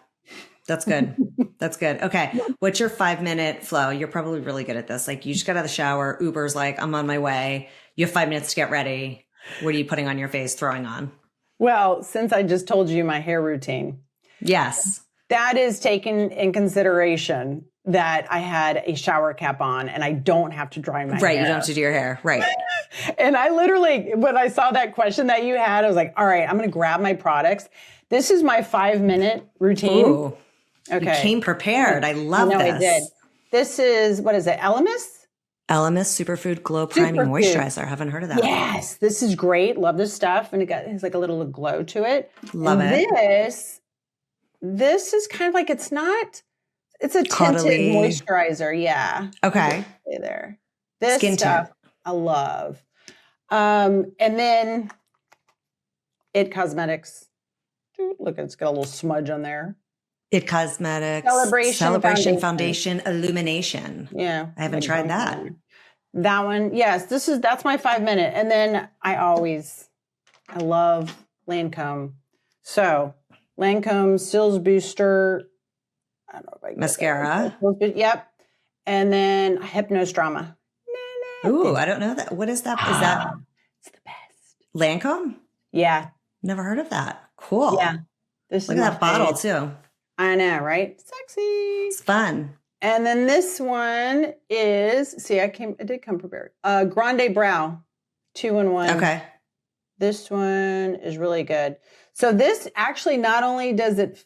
That's good. That's good. Okay. What's your 5-minute flow? You're probably really good at this. Like you just got out of the shower. Uber's like, I'm on my way. You have 5 minutes to get ready. What are you putting on your face, throwing on? Well, since I just told you my hair routine. Yes. That is taken in consideration that I had a shower cap on and I don't have to dry my hair. Right. You don't have to do your hair. Right. And I literally, when I saw that question that you had, I was like, all right, I'm going to grab my products. This is my 5-minute routine. Ooh, Okay. you came prepared. I love this. I did. This is, what is it? Elemis? Elemis Superfood Glow Priming Moisturizer. I haven't heard of that. Yes. This is great. Love this stuff. And it's like a little glow to it. Love it. This is kind of like, it's a tinted moisturizer. Yeah. Okay. There. This Skin stuff tint. I love. And then It Cosmetics. Look, it's got a little smudge on there. It Cosmetics. Celebration Foundation Illumination. Yeah. I haven't tried that. That one. Yes. That's my 5-minute. And then I love Lancome. So Lancome Cils Booster. I don't know if I can mascara. Yep. And then Hypnostrama. Ooh, I don't know that. What is that? Is that? It's the best. Lancome? Yeah. Never heard of that. Cool. Yeah. Look at that bottle too. I know, right? Sexy. It's fun. And then this one is, it did come prepared. Grande Brow, 2-in-1. Okay. This one is really good. So this actually not only does it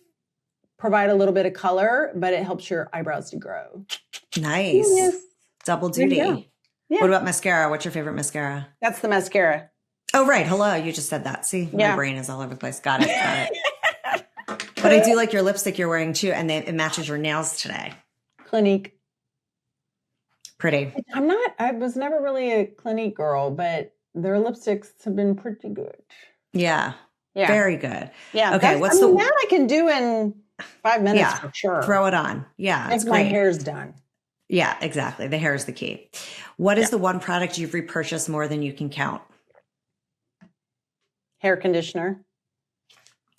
provide a little bit of color, but it helps your eyebrows to grow. Nice. Yes. Double duty. Yeah. What about mascara? What's your favorite mascara? That's the mascara. Oh, right. Hello. You just said that. See, Yeah. my brain is all over the place. Got it. But I do like your lipstick you're wearing too. And it matches your nails today. Clinique. Pretty. I was never really a Clinique girl, but their lipsticks have been pretty good. Yeah. Yeah. Very good. Yeah. Okay. That I can do in 5 minutes for sure. Throw it on. Yeah. If my hair's done. Yeah, exactly. The hair is the key. What is the one product you've repurchased more than you can count? Hair conditioner.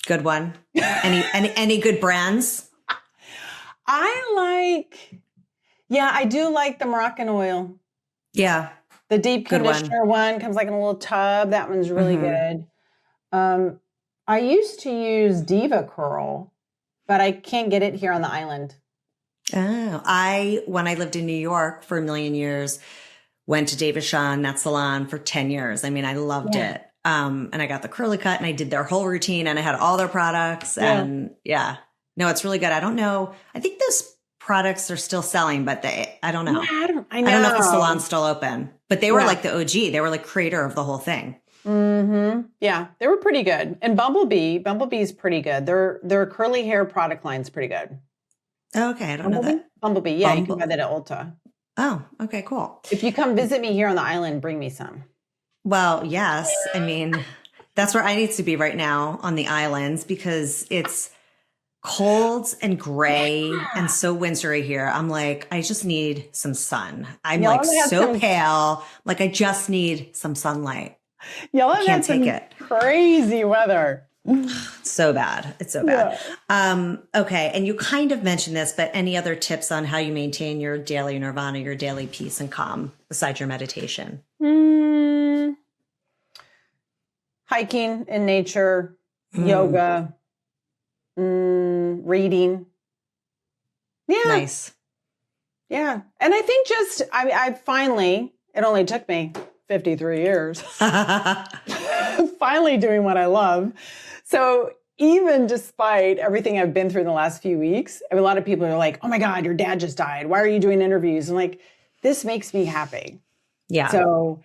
Good one. Any good brands? I do like the Moroccan oil. Yeah. The deep conditioner one comes like in a little tub. That one's really good. I used to use Diva Curl, but I can't get it here on the island. Oh, when I lived in New York for a million years, went to David Shawn, that salon for 10 years. I mean, I loved it. And I got the curly cut and I did their whole routine and I had all their products and no, it's really good. I don't know. I think those products are still selling, but I don't know. I don't know if the salon's still open, but they were like the OG. They were like creator of the whole thing. Mm-hmm. Yeah, they were pretty good. And Bumblebee's pretty good. Their curly hair product line's pretty good. Okay, I don't know that. Bumblebee, yeah, you can buy that at Ulta. Oh, okay, cool. If you come visit me here on the island, bring me some. Well, yes. I mean, that's where I need to be right now on the islands because it's cold and gray and so wintry here. I'm like, I just need some sun. I'm like so pale. Like I just need some sunlight. Y'all can't take it. Crazy weather. So bad. It's so bad. Yeah. Okay. And you kind of mentioned this, but any other tips on how you maintain your daily nirvana, your daily peace and calm besides your meditation? Hiking in nature, yoga, reading. Yeah. Nice. Yeah. And I think I finally, it only took me 53 years, finally doing what I love. So even despite everything I've been through in the last few weeks, a lot of people are like, oh my God, your dad just died. Why are you doing interviews? I'm like, this makes me happy. Yeah. So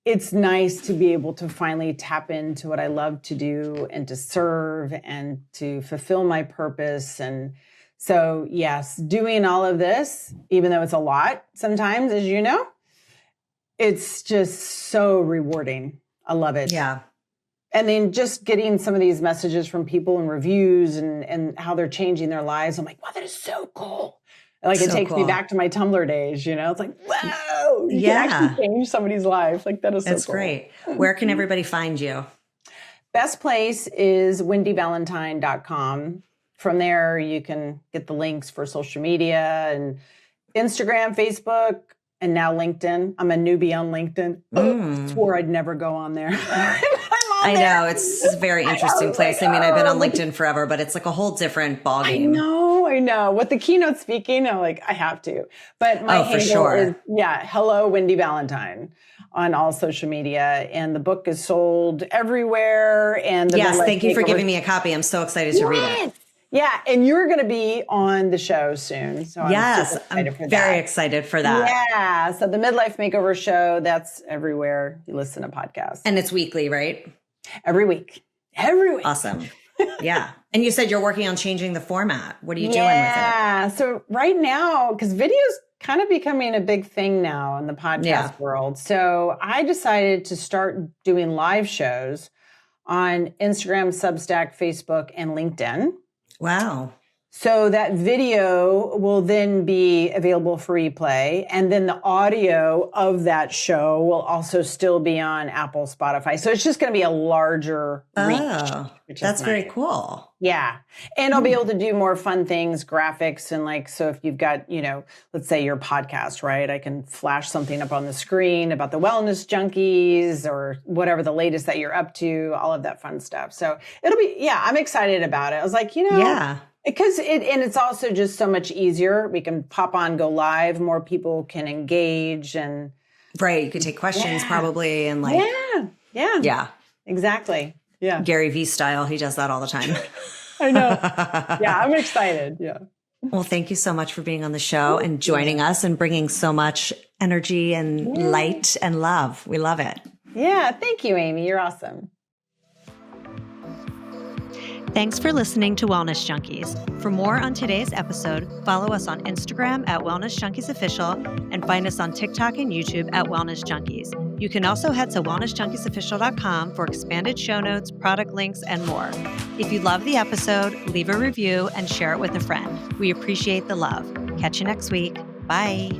it's nice to be able to finally tap into what I love to do and to serve and to fulfill my purpose. And so, yes, doing all of this, even though it's a lot sometimes, as you know, it's just so rewarding. I love it. Yeah. And then just getting some of these messages from people and reviews and how they're changing their lives. I'm like, wow, that is so cool. Like it takes me back to my Tumblr days, you know, it's like, wow, you can actually change somebody's life. Like that is so cool. That's great. Where can everybody find you? Best place is wendyvalentine.com. From there, you can get the links for social media and Instagram, Facebook, and now LinkedIn. I'm a newbie on LinkedIn. I swore I'd never go on there. I know. It's a very interesting place. I mean, I've been on LinkedIn forever, but it's like a whole different ballgame. I I know. With the keynote speaking, I'm like, I have to. But my handle is, hello, Wendy Valentine on all social media. And the book is sold everywhere. And yes, thank you for giving me a copy. I'm so excited to read it. Yeah, and you're going to be on the show soon. So I'm very excited for that. Yeah, so the Midlife Makeover Show, that's everywhere you listen to podcasts. And it's weekly, right? Every week. Every week. Awesome. Yeah. And you said you're working on changing the format. What are you doing with it? Yeah. So right now, because video's kind of becoming a big thing now in the podcast world. So I decided to start doing live shows on Instagram, Substack, Facebook, and LinkedIn. Wow. So that video will then be available for replay. And then the audio of that show will also still be on Apple, Spotify. So it's just going to be a larger reach. Oh, that's very cool. Yeah. And I'll be able to do more fun things, graphics. And like, so if you've got, let's say your podcast, right? I can flash something up on the screen about the Wellness Junkies or whatever the latest that you're up to, all of that fun stuff. So it'll be, I'm excited about it. I was like, because it's also just so much easier. We can pop on, go live. More people can engage and. Right. You could take questions probably. And like. Yeah. Exactly. Yeah. Gary Vee style. He does that all the time. I know. Yeah. I'm excited. Yeah. Well, thank you so much for being on the show and joining us and bringing so much energy and light and love. We love it. Yeah. Thank you, Amy. You're awesome. Thanks for listening to Wellness Junkies. For more on today's episode, follow us on Instagram at Wellness Junkies Official and find us on TikTok and YouTube at Wellness Junkies. You can also head to wellnessjunkiesofficial.com for expanded show notes, product links, and more. If you love the episode, leave a review and share it with a friend. We appreciate the love. Catch you next week. Bye.